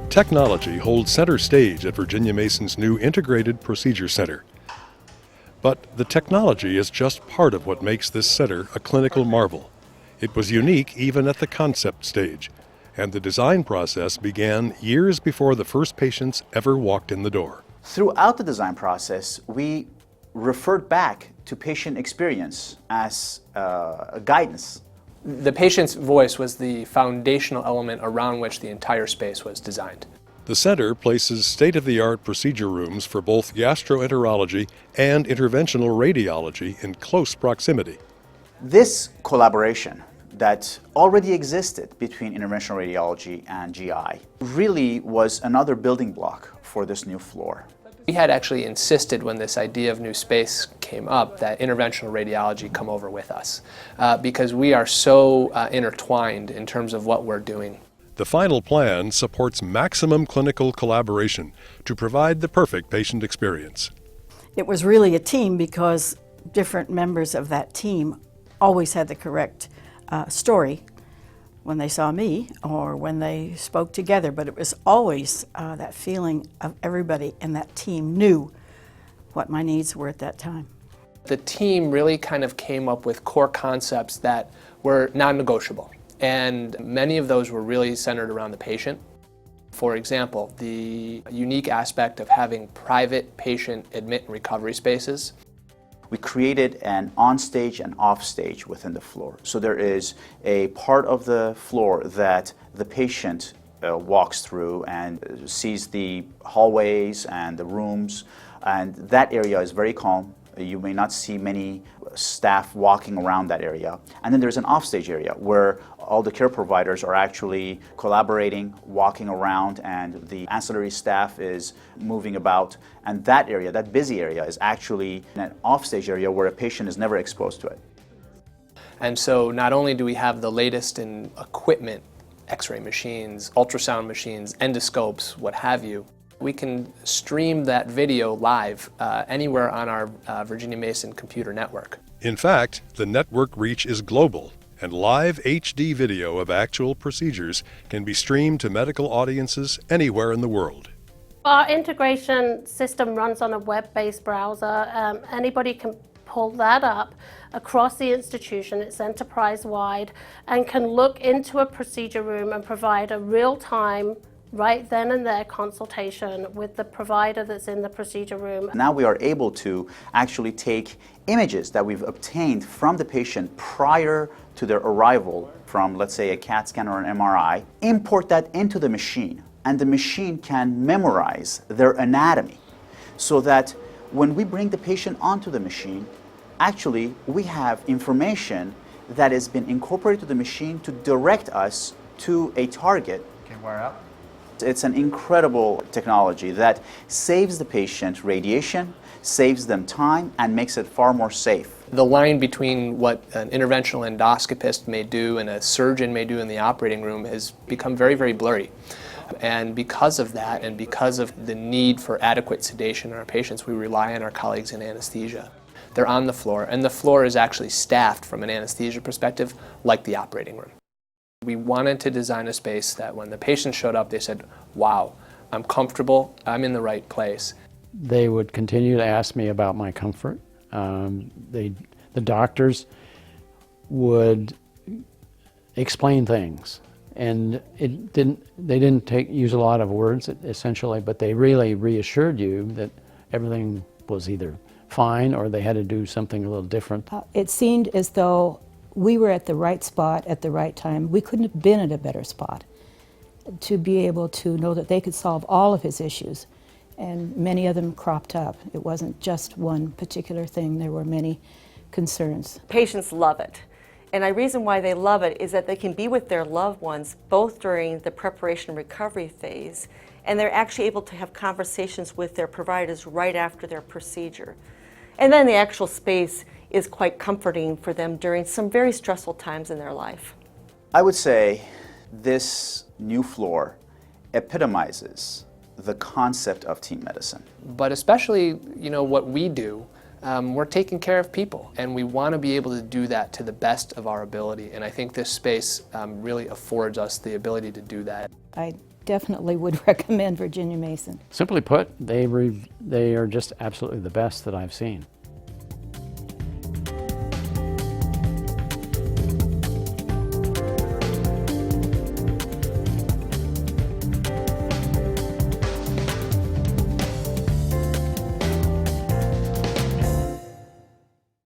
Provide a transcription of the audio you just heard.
Technology holds center stage at Virginia Mason's new Integrated Procedure Center. But the technology is just part of what makes this center a clinical marvel. It was unique even at the concept stage, and the design process began years before the first patients ever walked in the door. Throughout the design process, we referred back to patient experience as a guidance. The patient's voice was the foundational element around which the entire space was designed. The center places state-of-the-art procedure rooms for both gastroenterology and interventional radiology in close proximity. This collaboration that already existed between interventional radiology and GI really was another building block for this new floor. We had actually insisted when this idea of new space came up that interventional radiology come over with us because we are so intertwined in terms of what we're doing. The final plan supports maximum clinical collaboration to provide the perfect patient experience. It was really a team because different members of that team always had the correct story when they saw me or when they spoke together, but it was always that feeling of everybody in that team knew what my needs were at that time. The team really kind of came up with core concepts that were non-negotiable, and many of those were really centered around the patient. For example, the unique aspect of having private patient admit and recovery spaces. We created an on-stage and off-stage within the floor. So there is a part of the floor that the patient walks through and sees the hallways and the rooms, and that area is very calm. You may not see many staff walking around that area. And then there's an off-stage area where all the care providers are actually collaborating, walking around, and the ancillary staff is moving about. And that area, that busy area, is actually an off-stage area where a patient is never exposed to it. And so not only do we have the latest in equipment, x-ray machines, ultrasound machines, endoscopes, what have you, we can stream that video live anywhere on our Virginia Mason computer network. In fact, the network reach is global, and live HD video of actual procedures can be streamed to medical audiences anywhere in the world. Our integration system runs on a web-based browser. Anybody can pull that up across the institution. It's enterprise-wide and can look into a procedure room and provide a real-time, right then and there consultation with the provider that's in the procedure room. Now we are able to actually take images that we've obtained from the patient prior to their arrival from, let's say, a CAT scan or an MRI, import that into the machine, and the machine can memorize their anatomy so that when we bring the patient onto the machine, actually we have information that has been incorporated to the machine to direct us to a target. Okay, wire up. It's an incredible technology that saves the patient radiation, saves them time, and makes it far more safe. The line between what an interventional endoscopist may do and a surgeon may do in the operating room has become very, very blurry. And because of that, and because of the need for adequate sedation in our patients, we rely on our colleagues in anesthesia. They're on the floor, and the floor is actually staffed from an anesthesia perspective like the operating room. We wanted to design a space that when the patient showed up, they said, wow, I'm comfortable, I'm in the right place. They would continue to ask me about my comfort. The doctors would explain things, and they didn't use a lot of words essentially, but they really reassured you that everything was either fine or they had to do something a little different. It seemed as though we were at the right spot at the right time. We couldn't have been at a better spot to be able to know that they could solve all of his issues, and many of them cropped up. It wasn't just one particular thing, there were many concerns. Patients love it, and the reason why they love it is that they can be with their loved ones both during the preparation and recovery phase, and they're actually able to have conversations with their providers right after their procedure. And then the actual space is quite comforting for them during some very stressful times in their life. I would say this new floor epitomizes the concept of team medicine. But especially, what we do we're taking care of people, and we want to be able to do that to the best of our ability. And I think this space really affords us the ability to do that. I definitely would recommend Virginia Mason. Simply put, they are just absolutely the best that I've seen.